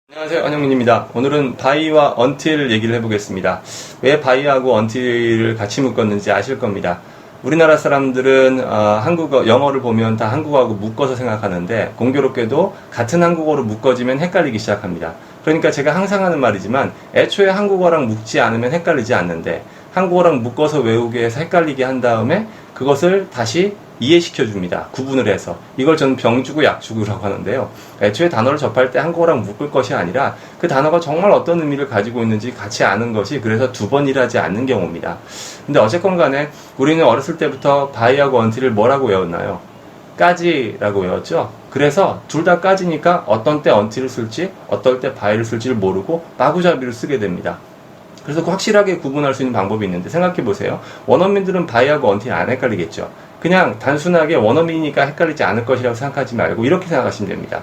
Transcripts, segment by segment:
안녕하세요, 한영민입니다. 오늘은 바이와 until 얘기를 해보겠습니다. 왜 바이하고 until을 같이 묶었는지 아실 겁니다. 우리나라 사람들은 영어를 보면 다 한국어하고 묶어서 생각하는데 공교롭게도 같은 한국어로 묶어지면 헷갈리기 시작합니다. 그러니까 제가 항상 하는 말이지만 애초에 한국어랑 묶지 않으면 헷갈리지 않는데 한국어랑 묶어서 외우게 해서 헷갈리게 한 다음에 그것을 다시 이해시켜 줍니다. 구분을 해서. 이걸 저는 병주고 약주고라고 하는데요. 애초에 단어를 접할 때 한국어랑 묶을 것이 아니라 그 단어가 정말 어떤 의미를 가지고 있는지 같이 아는 것이 그래서 두 번 일하지 않는 경우입니다. 근데 어쨌건 간에 우리는 어렸을 때부터 바이하고 until을 뭐라고 외웠나요? 까지라고 외웠죠? 그래서 둘 다 까지니까 어떤 때 until을 쓸지 어떨 때 바이를 쓸지를 모르고 마구잡이로 쓰게 됩니다. 그래서 확실하게 구분할 수 있는 방법이 있는데 생각해 보세요. 원어민들은 바이하고 until 안 헷갈리겠죠? 그냥 단순하게 원어민이니까 헷갈리지 않을 것이라고 생각하지 말고 이렇게 생각하시면 됩니다.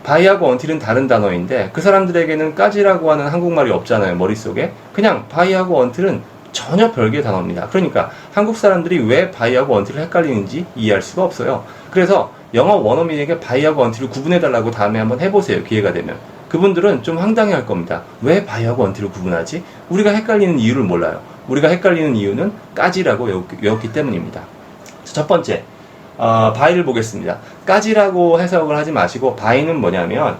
바이하고 until은 다른 단어인데 그 사람들에게는 까지라고 하는 한국말이 없잖아요, 머릿속에. 그냥 바이하고 until은 전혀 별개의 단어입니다. 그러니까 한국 사람들이 왜 바이하고 until을 헷갈리는지 이해할 수가 없어요. 그래서 영어 원어민에게 바이하고 until을 구분해달라고 다음에 한번 해보세요, 기회가 되면. 그분들은 좀 황당해 할 겁니다. 왜 바이하고 until을 구분하지? 우리가 헷갈리는 이유를 몰라요. 우리가 헷갈리는 이유는 까지라고 외웠기 때문입니다. 첫 번째, 바이를 보겠습니다. 까지라고 해석을 하지 마시고 바이는 뭐냐면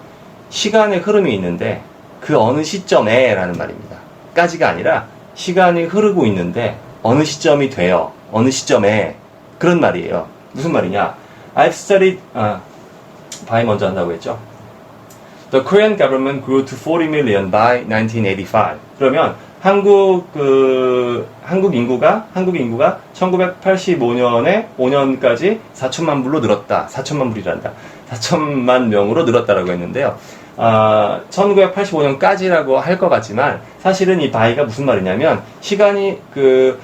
시간의 흐름이 있는데 그 어느 시점에 라는 말입니다. 까지가 아니라 시간이 흐르고 있는데 어느 시점이 돼요. 어느 시점에 그런 말이에요. 무슨 말이냐? I've studied 바이 먼저 한다고 했죠. The Korean government grew to 40 million by 1985. 그러면 한국 인구가 1985년에 5년까지 4천만 불로 늘었다. 4천만 불이란다. 4천만 명으로 늘었다라고 했는데요. 1985년까지라고 할 것 같지만 사실은 이 바이가 무슨 말이냐면 시간이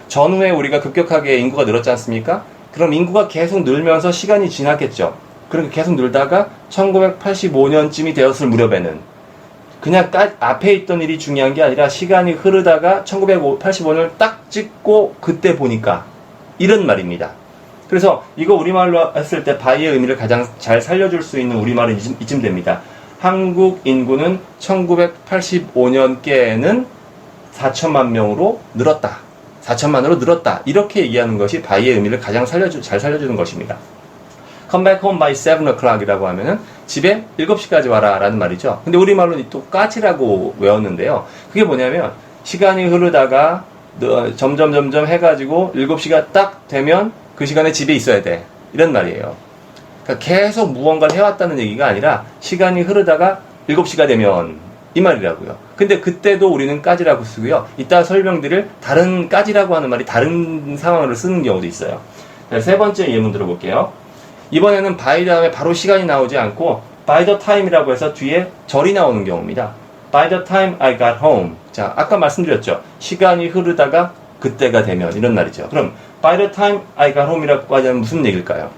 전후에 우리가 급격하게 인구가 늘었지 않습니까? 그럼 인구가 계속 늘면서 시간이 지났겠죠. 그렇게 계속 늘다가 1985년쯤이 되었을 무렵에는 그냥 앞에 있던 일이 중요한 게 아니라 시간이 흐르다가 1985년을 딱 찍고 그때 보니까 이런 말입니다. 그래서 이거 우리말로 했을 때 바이의 의미를 가장 잘 살려줄 수 있는 우리말은 이쯤 됩니다. 한국 인구는 1985년께에는 4천만 명으로 늘었다. 4천만으로 늘었다. 이렇게 얘기하는 것이 바이의 의미를 가장 잘 살려주는 것입니다. Come back home by 7 o'clock 이라고 하면은 집에 7시까지 와라 라는 말이죠. 근데 우리말로는 또 까지라고 외웠는데요. 그게 뭐냐면 시간이 흐르다가 점점 해가지고 7시가 딱 되면 그 시간에 집에 있어야 돼. 이런 말이에요. 그러니까 계속 무언가를 해왔다는 얘기가 아니라 시간이 흐르다가 7시가 되면 이 말이라고요. 근데 그때도 우리는 까지라고 쓰고요. 이따 설명드릴 다른 까지라고 하는 말이 다른 상황으로 쓰는 경우도 있어요. 자, 세 번째 예문 들어볼게요. 이번에는 by 다음에 바로 시간이 나오지 않고 by the time이라고 해서 뒤에 절이 나오는 경우입니다. By the time I got home. 자, 아까 말씀드렸죠. 시간이 흐르다가 그때가 되면 이런 말이죠. 그럼 by the time I got home이라고 하자면 무슨 얘기일까요?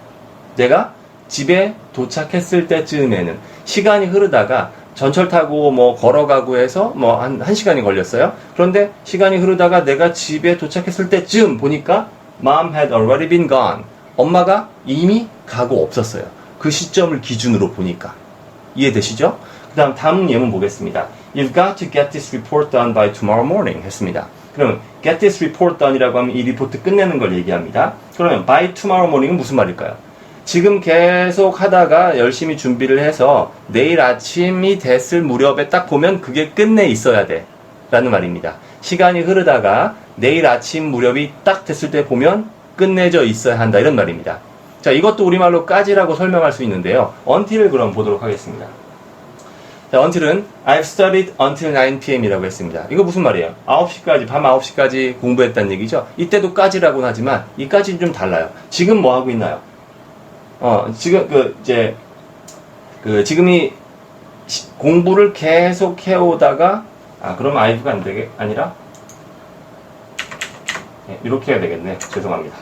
내가 집에 도착했을 때쯤에는 시간이 흐르다가 전철 타고 걸어가고 해서 한 시간이 걸렸어요. 그런데 시간이 흐르다가 내가 집에 도착했을 때쯤 보니까 Mom had already been gone. 엄마가 이미 가고 없었어요. 그 시점을 기준으로 보니까. 이해되시죠? 다음 예문 보겠습니다. You've got to get this report done by tomorrow morning 했습니다. 그러면 get this report done이라고 하면 이 리포트 끝내는 걸 얘기합니다. 그러면 by tomorrow morning은 무슨 말일까요? 지금 계속 하다가 열심히 준비를 해서 내일 아침이 됐을 무렵에 딱 보면 그게 끝내 있어야 돼 라는 말입니다. 시간이 흐르다가 내일 아침 무렵이 딱 됐을 때 보면 끝내져 있어야 한다 이런 말입니다. 자, 이것도 우리말로 까지라고 설명할 수 있는데요. until을 그럼 보도록 하겠습니다. 자, until은 I've studied until 9 p.m. 이라고 했습니다. 이거 무슨 말이에요? 9시까지, 밤 9시까지 공부했다는 얘기죠. 이때도 까지라고는 하지만 이 까지는 좀 달라요. 지금 뭐 하고 있나요? 지금 지금이 공부를 계속 해오다가 그럼 I've가 아니라 이렇게 해야 되겠네. 죄송합니다.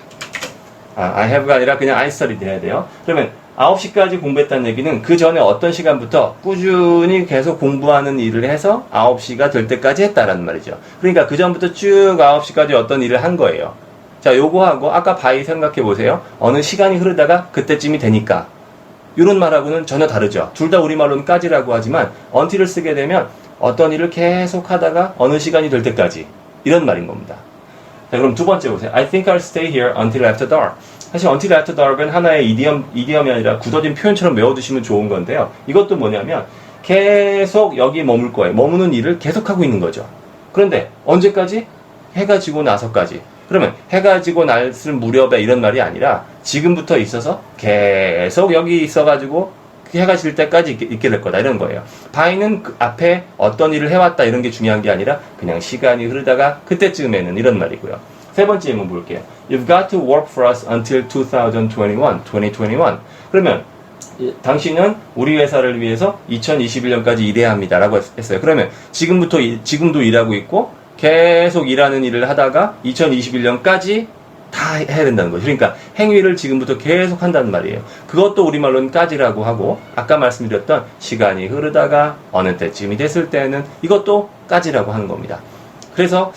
I have가 아니라 그냥 I studied 해야 돼요. 그러면 9시까지 공부했다는 얘기는 그 전에 어떤 시간부터 꾸준히 계속 공부하는 일을 해서 9시가 될 때까지 했다라는 말이죠. 그러니까 그 전부터 쭉 9시까지 어떤 일을 한 거예요. 자, 요거하고 아까 by 생각해 보세요. 어느 시간이 흐르다가 그때쯤이 되니까 이런 말하고는 전혀 다르죠. 둘 다 우리말로는 까지라고 하지만 until을 쓰게 되면 어떤 일을 계속 하다가 어느 시간이 될 때까지 이런 말인 겁니다. 자, 그럼 두 번째 보세요. I think I'll stay here until after dark. 사실 until after dark은 하나의 이디엄이 아니라 굳어진 표현처럼 외워두시면 좋은 건데요. 이것도 뭐냐면 계속 여기 머물 거예요. 머무는 일을 계속하고 있는 거죠. 그런데 언제까지? 해가 지고 나서까지. 그러면 해가 지고 났을 무렵에 이런 말이 아니라 지금부터 있어서 계속 여기 있어가지고 해가 질 때까지 있게 될 거다 이런 거예요. by는 그 앞에 어떤 일을 해왔다 이런 게 중요한 게 아니라 그냥 시간이 흐르다가 그때쯤에는 이런 말이고요. 세 번째 질문 볼게요. You've got to work for us until 2021. 그러면 당신은 우리 회사를 위해서 2021년까지 일해야 합니다 라고 했어요. 그러면 지금도 일하고 있고 계속 일하는 일을 하다가 2021년까지 다 해야 된다는 거죠. 그러니까 행위를 지금부터 계속 한다는 말이에요. 그것도 우리말로는 까지라고 하고 아까 말씀드렸던 시간이 흐르다가 어느 때쯤이 됐을 때는 이것도 까지라고 하는 겁니다. 그래서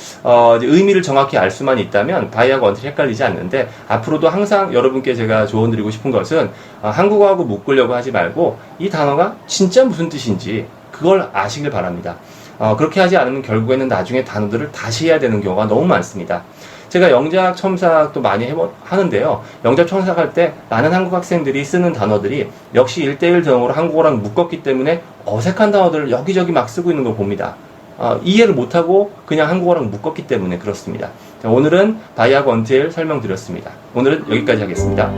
의미를 정확히 알 수만 있다면 by하고 until이 헷갈리지 않는데 앞으로도 항상 여러분께 제가 조언드리고 싶은 것은 한국어하고 묶으려고 하지 말고 이 단어가 진짜 무슨 뜻인지 그걸 아시길 바랍니다. 그렇게 하지 않으면 결국에는 나중에 단어들을 다시 해야 되는 경우가 너무 많습니다. 제가 영작 첨삭도 많이 하는데요. 영작 첨삭할 때 많은 한국 학생들이 쓰는 단어들이 역시 1:1 대응으로 한국어랑 묶었기 때문에 어색한 단어들을 여기저기 막 쓰고 있는 걸 봅니다. 이해를 못하고 그냥 한국어랑 묶었기 때문에 그렇습니다. 자, 오늘은 by하고 until 설명드렸습니다. 오늘은 여기까지 하겠습니다.